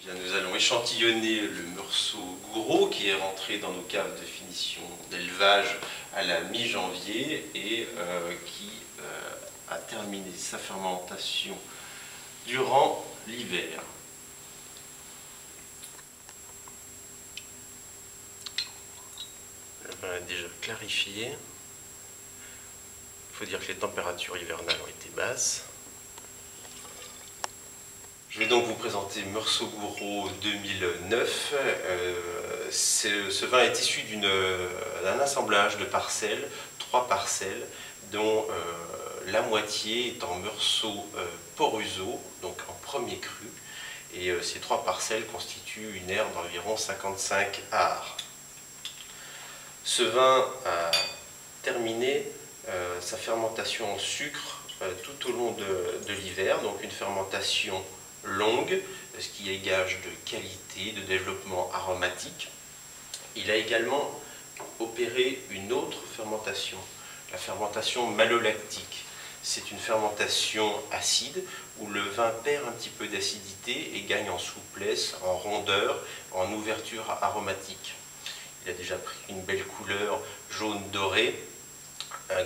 Bien, nous allons échantillonner le Meursault Gouraud qui est rentré dans nos caves de finition d'élevage à la mi-janvier et qui a terminé sa fermentation durant l'hiver. Le vin est déjà clarifié. Il faut dire que les températures hivernales ont été basses. Je vais donc vous présenter Meursault Gouraud 2009. Ce vin est issu d'un assemblage de parcelles, 3 parcelles, dont la moitié est en Meursault Poruso, donc en premier cru. Et ces 3 parcelles constituent une aire d'environ 55 arts. Ce vin a terminé sa fermentation en sucre tout au long de l'hiver, donc une fermentation longue, ce qui est gage de qualité, de développement aromatique. Il a également opéré une autre fermentation, la fermentation malolactique. C'est une fermentation acide où le vin perd un petit peu d'acidité et gagne en souplesse, en rondeur, en ouverture aromatique. Il a déjà pris une belle couleur jaune doré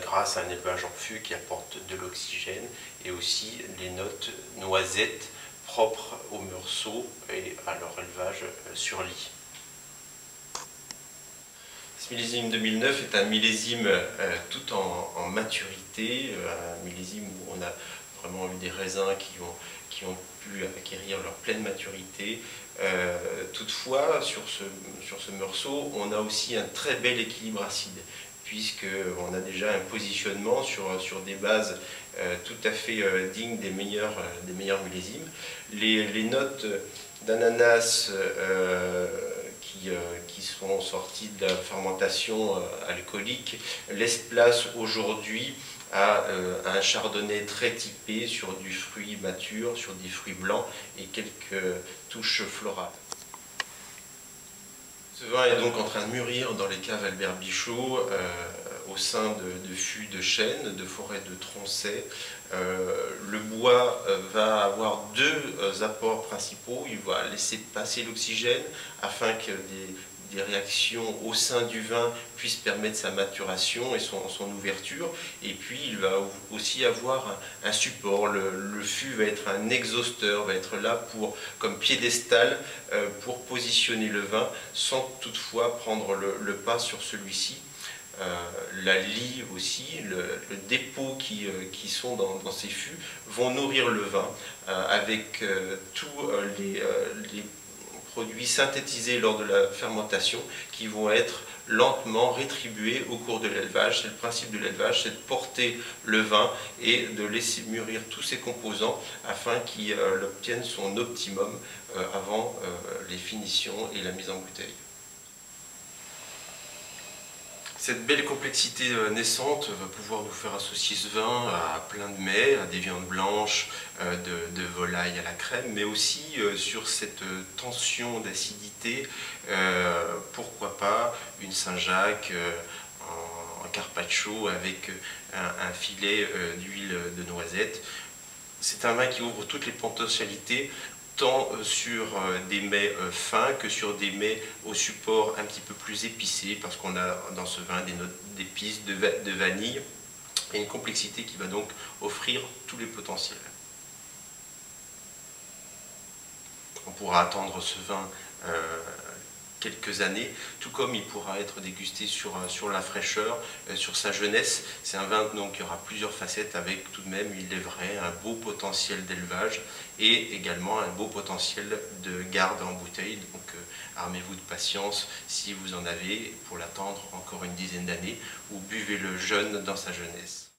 grâce à un élevage en fût qui apporte de l'oxygène et aussi les notes noisettes propres au Meursault et à leur élevage sur lit. Ce millésime 2009 est un millésime tout en maturité, un millésime où on a vraiment eu des raisins qui ont pu acquérir leur pleine maturité. Toutefois, sur ce Meursault, on a aussi un très bel équilibre acide, puisqu'on a déjà un positionnement sur des bases tout à fait dignes des meilleurs millésimes. Les notes d'ananas qui sont sorties de la fermentation alcoolique laissent place aujourd'hui à un chardonnay très typé sur du fruit mature, sur des fruits blancs et quelques touches florales. Ce vin est donc en train de mûrir dans les caves Albert Bichot au sein de fûts de chêne, de forêts de Tronchet. Le bois va avoir 2 apports principaux. Il va laisser passer l'oxygène afin que des réactions au sein du vin puissent permettre sa maturation et son ouverture. Et puis il va aussi avoir un support. Le fût va être un exhausteur, va être là comme piédestal pour positionner le vin sans toutefois prendre le pas sur celui-ci. La lie aussi, le dépôt qui sont dans ces fûts vont nourrir le vin avec tous les produits synthétisés lors de la fermentation qui vont être lentement rétribués au cours de l'élevage. C'est le principe de l'élevage, c'est de porter le vin et de laisser mûrir tous ses composants afin qu'il obtienne son optimum avant les finitions et la mise en bouteille. Cette belle complexité naissante va pouvoir nous faire associer ce vin à plein de mets, à des viandes blanches, de volaille à la crème, mais aussi sur cette tension d'acidité, pourquoi pas une Saint-Jacques en carpaccio avec un filet d'huile de noisette. C'est un vin qui ouvre toutes les potentialités, tant sur des mets fins que sur des mets au support un petit peu plus épicé, parce qu'on a dans ce vin des notes d'épices, de vanille, et une complexité qui va donc offrir tous les potentiels. On pourra attendre ce vin quelques années, tout comme il pourra être dégusté sur la fraîcheur, sur sa jeunesse. C'est un vin donc, qui aura plusieurs facettes avec tout de même, il est vrai, un beau potentiel d'élevage et également un beau potentiel de garde en bouteille. Donc armez-vous de patience si vous en avez pour l'attendre encore une dizaine d'années ou buvez-le jeune dans sa jeunesse.